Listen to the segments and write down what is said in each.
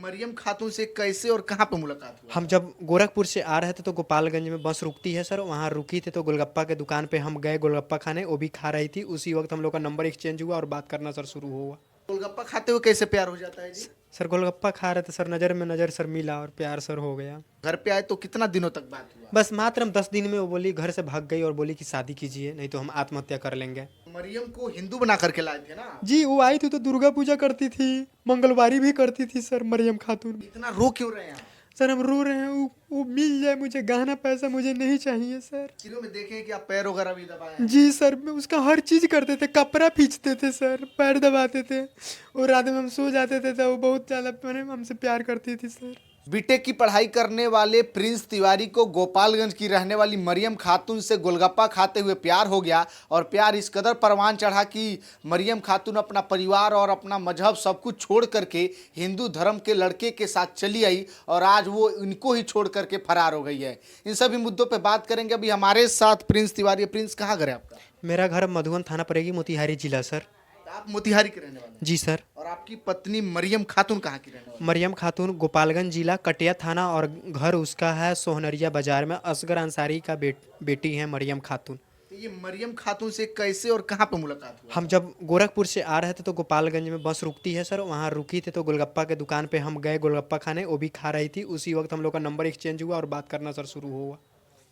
मरियम खातून से कैसे और कहाँ पे मुलाकात हुआ? हम जब गोरखपुर से आ रहे थे तो गोपालगंज में बस रुकती है सर, वहाँ रुकी थी तो गोलगप्पा के दुकान पे हम गए गोलगप्पा खाने, वो भी खा रही थी। उसी वक्त हम लोग का नंबर एक्सचेंज हुआ और बात करना सर शुरू हुआ। गोलगप्पा खाते हुए कैसे प्यार हो जाता है जी? सर गोलगप्पा खा रहे थे सर, नज़र में नज़र सर मिला और प्यार सर हो गया। घर पे आए तो कितना दिनों तक बात हुआ? बस मात्र हम 10 दिन में वो बोली, घर से भाग गई और बोली कि शादी कीजिए नहीं तो हम आत्महत्या कर लेंगे। मरियम को हिंदू बना करके लाए थे ना? जी वो आई थी तो दुर्गा पूजा करती थी, मंगलवारी भी करती थी सर मरियम खातून। इतना रो क्यों रहे हैं आप? सर हम रो रहे हैं, वो मिल जाए मुझे, गहना पैसा मुझे नहीं चाहिए सर। फिल्मों में देखे हैं कि आप पैर वगैरह भी दबाए हैं। जी सर, मैं उसका हर चीज़ करते थे, कपड़ा खींचते थे सर, पैर दबाते थे, और रात में हम सो जाते थे तो वो बहुत ज़्यादा हमसे प्यार करती थी सर। बीटेक की पढ़ाई करने वाले प्रिंस तिवारी को गोपालगंज की रहने वाली मरियम खातून से गोलगप्पा खाते हुए प्यार हो गया और प्यार इस कदर परवान चढ़ा कि मरियम खातून अपना परिवार और अपना मजहब सब कुछ छोड़ करके हिंदू धर्म के लड़के के साथ चली आई और आज वो इनको ही छोड़ करके फरार हो गई है। इन सभी मुद्दों पर बात करेंगे। अभी हमारे साथ प्रिंस तिवारी। प्रिंस, कहाँ घर है आपका? मेरा घर मधुबन थाना पड़ेगी, मोतिहारी जिला सर। आप मोतिहारी के रहने वाले हैं? जी सर। और आपकी पत्नी मरियम खातून कहाँ की रहने वाली? मरियम खातून गोपालगंज जिला कटिया थाना, और घर उसका है सोहनरिया बाजार में। असगर अंसारी का बेटी है मरियम खातून। तो ये मरियम खातून से कैसे और कहाँ पे मुलाकात हुआ? हम जब गोरखपुर से आ रहे थे तो गोपालगंज में बस रुकती है सर, वहाँ रुकी थी तो गोलगप्पा के दुकान पे हम गए गोलगप्पा खाने, वो भी खा रही थी। उसी वक्त हम लोग का नंबर एक्सचेंज हुआ और बात करना सर शुरू हुआ।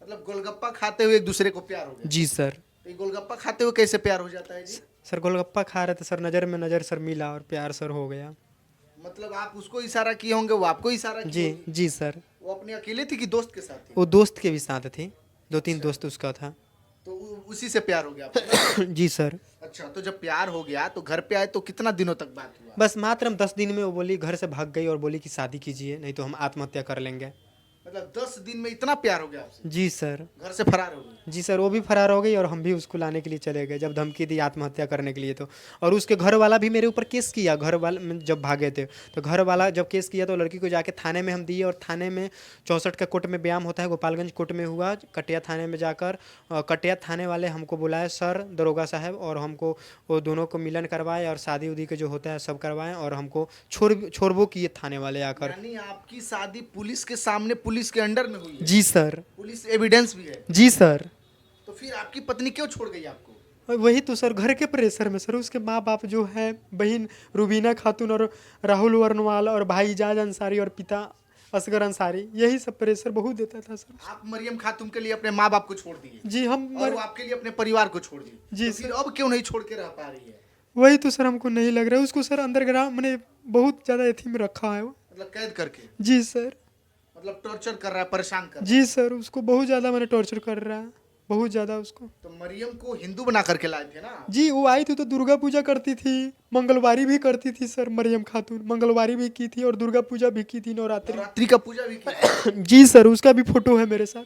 मतलब गोलगप्पा खाते हुए एक दूसरे को प्यार हो गया? जी सर। तो ये गोलगप्पा खाते हुए कैसे प्यार हो जाता है जी? सर गोलगप्पा खा रहे थे सर, नज़र में नज़र सर मिला और प्यार सर हो गया। मतलब आप उसको इशारा किए होंगे, वो आपको इशारा किए जी होंगे? जी सर। वो अपने अकेले थी कि दोस्त के साथ थी? वो दोस्त के भी साथ थी, 2-3 दोस्त उसका था। तो उसी से प्यार हो गया आपको? जी सर। अच्छा, तो जब प्यार हो गया तो घर पे आए तो कितना दिनों तक बात हुआ? बस मात्र हम 10 दिन में वो बोली, घर से भाग गई और बोली कि शादी कीजिए नहीं तो हम आत्महत्या कर लेंगे। मतलब 10 दिन में इतना प्यार हो गया आपसे? जी सर। घर से फरार हो गई? जी सर, वो भी फरार हो गई और हम भी उसको लाने के लिए चले गए जब धमकी दी आत्महत्या करने के लिए तो। और उसके घर वाला भी मेरे ऊपर केस किया, घर वाला जब भागे थे तो घर वाला जब केस किया तो लड़की को जाके थाने में हम दिए, और थाने में 64 का कोर्ट में बयान होता है, गोपालगंज कोर्ट में हुआ। कटिया थाने में जाकर कटिया थाने वाले हमको बुलाए सर दरोगा साहब, और हमको वो दोनों को मिलन करवाए और शादी उदी के जो होता है सब करवाएं, और हमको छोड़बो किए थाने वाले आकर। यानी आपकी शादी पुलिस के सामने, पुलिस के अंडर में हुई है? जी सर। पुलिस एविडेंस भी है? जी सर। तो फिर आपकी पत्नी क्यों छोड़ गई आपको? और वही तो सर, घर के प्रेशर में सर, उसके माँ बाप जो है, बहन रुबीना खातून और राहुल वर्नवाल और भाई इजाज अंसारी और पिता असगर अंसारी, यही सब प्रेशर बहुत देता था सर। आप मरियम खातून के लिए अपने माँ बाप को छोड़ दिए? जी हम और वो आपके लिए अपने परिवार को छोड़ दिए? जी तो फिर अब क्यों नहीं छोड़ के रह पा रही है? वही तो सर हमको नहीं लग रहा है। उसको सर अंडरग्राउंड मैंने बहुत ज़्यादा एथी में रखा है वो। मतलब कैद करके? जी सर। मतलब टॉर्चर कर रहा है, परेशान कर रहा है? जी सर, उसको बहुत ज़्यादा मैंने टॉर्चर कर रहा है, बहुत ज़्यादा उसको। तो मरियम को हिंदू बना करके लाए थे ना? जी वो आई थी तो दुर्गा पूजा करती थी, मंगलवारी भी करती थी सर मरियम खातून, मंगलवारी भी की थी और दुर्गा पूजा भी की थी, नवरात्रि। नवरात्रि का पूजा भी की? जी सर, उसका भी फोटो है मेरे साथ।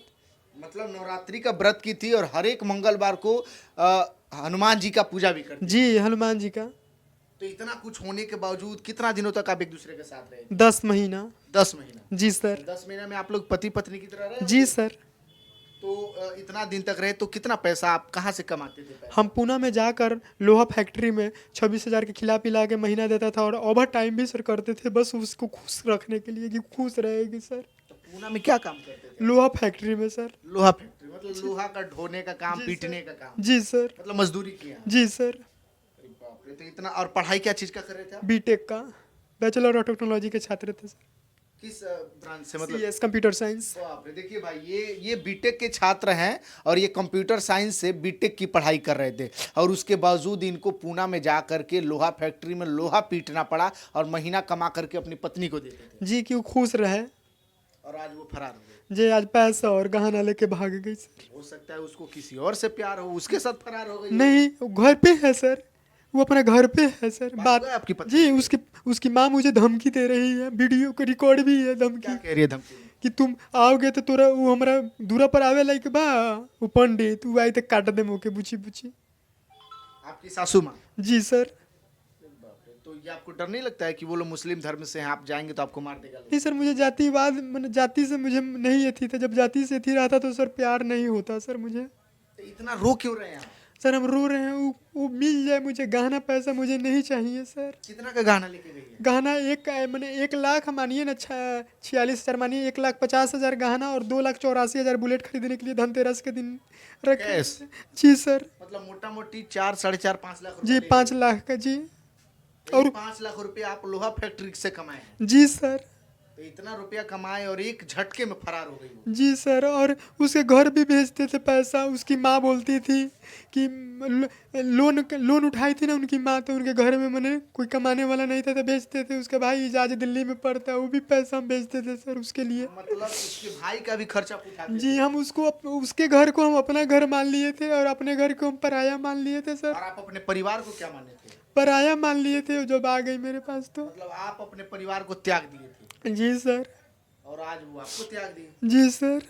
मतलब नवरात्रि का व्रत की थी और हर एक मंगलवार को हनुमान जी का पूजा भी करती? जी हनुमान जी का। तो इतना कुछ होने के बावजूद कितना दिनों तक आप एक दूसरे के साथ रहे? 10 महीना। 10 महीना? जी सर। 10 महीने में आप लोग पति पत्नी की तरह रहे? जी सर। तो इतना दिन तक रहे तो कितना पैसा आप कहाँ से कमाते थे? पैसा हम पूना में जाकर लोहा फैक्ट्री में 26,000 के खिला पिला के महीना देता था, और ओवर टाइम भी सर करते थे, बस उसको खुश रखने के लिए कि खुश रहेगी सर। तो पूना में क्या काम करते थे? लोहा फैक्ट्री में सर। लोहा फैक्ट्री? मतलब लोहा का ढोने का काम, पीटने का काम? जी सर। मतलब मजदूरी किया? जी सर। अरे बाप रे! तो इतना। और पढ़ाई क्या चीज का कर रहे थे आप? बीटेक का, बैचलर ऑफ टेक्नोलॉजी के छात्र थे सर। किस ब्रांच से? मतलब CS कंप्यूटर साइंस। बाप रे! देखिए भाई, ये बीटेक के छात्र हैं और ये कंप्यूटर साइंस से बीटेक की पढ़ाई कर रहे थे, और उसके बावजूद इनको पूना में जा करके लोहा फैक्ट्री में लोहा पीटना पड़ा और महीना कमा करके अपनी पत्नी को देते थे। जी कि वो खुश रहे। और आज वो फरार हो गए? जी आज पैसा और गहना लेके भाग गई सर। हो सकता है उसको किसी और से प्यार हो, उसके साथ फरार हो गई? नहीं, वो घर पे है सर, वो अपने घर पे है सर। बात बात हुआ है आपकी पत्नी जी, उसकी माँ मुझे धमकी दे रही है, वीडियो को रिकॉर्ड भी है क्या धमकी, कह रही है धमकी में? कि तुम आओगे तो तोरा वो हमारा दूरा पर आवे लाइक बा, वो पंडित तू आई तो काट दे मोके बुची बुची। आपकी सासू माँ? जी सर। बाप रे! तो ये आपको डर नहीं लगता है कि वो लोग मुस्लिम धर्म से हैं, आप जाएंगे तो आपको मार देगा? नहीं सर, मुझे जातिवाद, मैंने जाति से मुझे नहीं ये थी था, जब जाति से थी रहा था तो सर प्यार नहीं होता सर मुझे। तो इतना रो क्यों रहे हैं आप? सर हम रो रहे हैं, वो मिल जाए मुझे गहना, पैसा मुझे नहीं चाहिए सर। कितना का गहना लेके गई है? गहना एक मैंने 1 लाख मानिए ना, 46,000 मानिए, 1,50,000 गहना और 2,84,000 बुलेट खरीदने के लिए धनतेरस के दिन रखे। कैश? जी सर। मतलब मोटा मोटी 4, 4.5, 5 लाख जी रुपए 5 लाख का जी। और 5 लाख रुपए आप लोहा फैक्ट्री से कमाए हैं। जी सर। तो इतना रुपया कमाए और एक झटके में फरार हो गई वो। जी सर, और उसके घर भी भेजते थे पैसा। उसकी माँ बोलती थी कि लोन उठाई थी ना उनकी माँ, तो उनके घर में मैंने कोई कमाने वाला नहीं था तो भेजते थे। उसका भाई इजाज दिल्ली में पढ़ता है, वो भी पैसा हम भेजते थे सर उसके लिए। मतलब उसके भाई का भी खर्चा उठाते जी थे। हम उसको उसके घर को हम अपना घर मान लिए थे और अपने घर को हम पराया मान लिए थे सर। और आप अपने परिवार को क्या माने थे? पराया मान लिए थे जब आ गई मेरे पास तो। मतलब आप अपने परिवार को त्याग दिए थे जी सर। और आज वो आपको त्याग दिए। जी सर।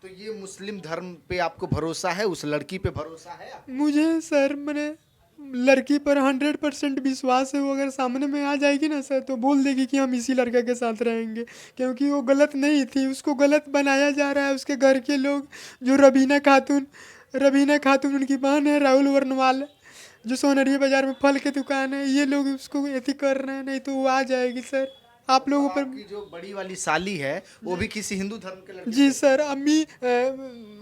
तो ये मुस्लिम धर्म पे आपको भरोसा है, उस लड़की पे भरोसा है आपको? मुझे सर मैंने लड़की पर 100% विश्वास है। वो अगर सामने में आ जाएगी ना सर तो बोल देगी कि हम इसी लड़के के साथ रहेंगे, क्योंकि वो गलत नहीं थी। उसको गलत बनाया जा रहा है उसके घर के लोग। जो रबीना खातून उनकी बहन है, राहुल वर्नवाल, जो सोनरिया बाजार में फल की दुकान है, ये लोग उसको ऐसी कर रहे हैं। नहीं तो वो आ जाएगी सर आप लोगों पर। आपकी जो बड़ी वाली साली है वो भी किसी हिंदू धर्म के लड़के जी सर, अम्मी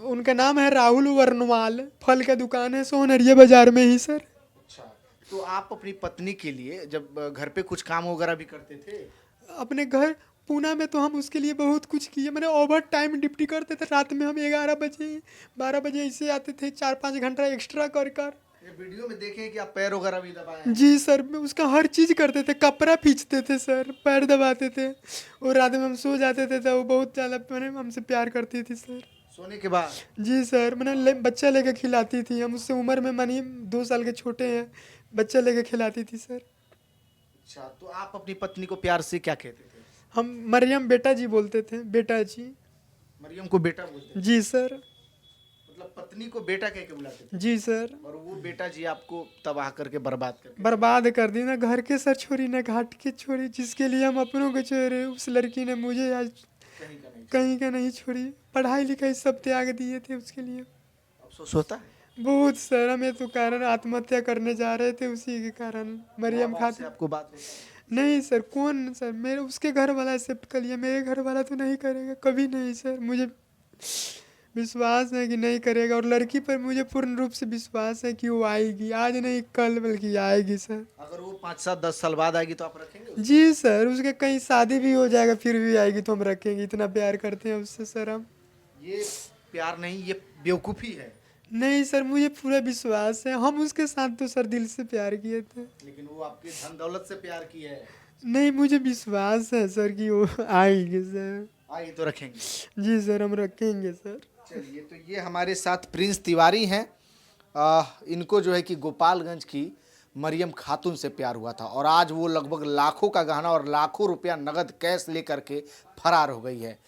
उनका नाम है राहुल वर्नवाल, फल का दुकान है सोनरिया बाजार में ही सर। अच्छा, तो आप अपनी पत्नी के लिए जब घर पे कुछ काम वगैरह भी करते थे? अपने घर पूना में तो हम उसके लिए बहुत कुछ किए। मैंने ओवर टाइम ड्यूटी करते थे। रात में हम 11 बजे 12 बजे ऐसे आते थे, 4-5 घंटा एक्स्ट्रा कर। ये वीडियो में देखें कि आप पैर वगैरह भी दबाए हैं। जी सर, मैं उसका हर चीज़ करते थे। कपड़ा खींचते थे सर, पैर दबाते थे, और रात में हम सो जाते थे तो वो बहुत ज़्यादा मैंने हमसे प्यार करती थी सर। सोने के बाद? जी सर, मैंने बच्चा लेके खिलाती थी। हम उससे उम्र में मानिए 2 साल के छोटे हैं, बच्चा लेके खिलाती थी सर। अच्छा, तो आप अपनी पत्नी को प्यार से क्या कहते थे? हम मरियम बेटा जी बोलते थे, बेटा जी। मरियम को बेटा बोलते थे? जी सर। मतलब पत्नी को बेटा कह के बुलाते थे? जी सर। और वो बेटा जी आपको तबाह करके बर्बाद करके? बर्बाद कर दी ना घर के सर छोड़ी ना घाट के छोड़ी। जिसके लिए हम अपनों को छोड़े, उस लड़की ने मुझे आज कहीं का नहीं। कहीं का नहीं छोड़ी। पढ़ाई लिखाई सब त्याग दिए थे उसके लिए। अफसोस होता है? बहुत सर, हम ये तो कारण आत्महत्या करने जा रहे थे उसी के कारण। मरियम माँ बाप से खातून। आपको बात होता है? नहीं सर, कौन सर, मेरे उसके घर वाला एक्सेप्ट कर लिया, मेरे घर वाला तो नहीं करेगा कभी नहीं सर। मुझे विश्वास है कि नहीं करेगा, और लड़की पर मुझे पूर्ण रूप से विश्वास है कि वो आएगी, आज नहीं कल, बल्कि आएगी सर। अगर वो 5, 7, 10 साल बाद आएगी तो आप रखेंगे उसको? जी सर, उसके कहीं शादी भी हो जाएगा फिर भी आएगी तो हम रखेंगे। इतना प्यार करते हैं उससे सर हम। ये प्यार नहीं, ये बेवकूफ़ी है। नहीं सर, मुझे पूरा विश्वास है। हम उसके साथ तो सर दिल से प्यार किए थे। लेकिन वो आपके धन दौलत से प्यार की है। नहीं, मुझे विश्वास है सर कि वो आएगी सर। आइए तो रखेंगे। जी सर, हम रखेंगे सर। चलिए, तो ये हमारे साथ प्रिंस तिवारी हैं। इनको जो है कि गोपालगंज की मरियम खातून से प्यार हुआ था और आज वो लगभग लाखों का गहना और लाखों रुपया नगद कैश लेकर के फरार हो गई है।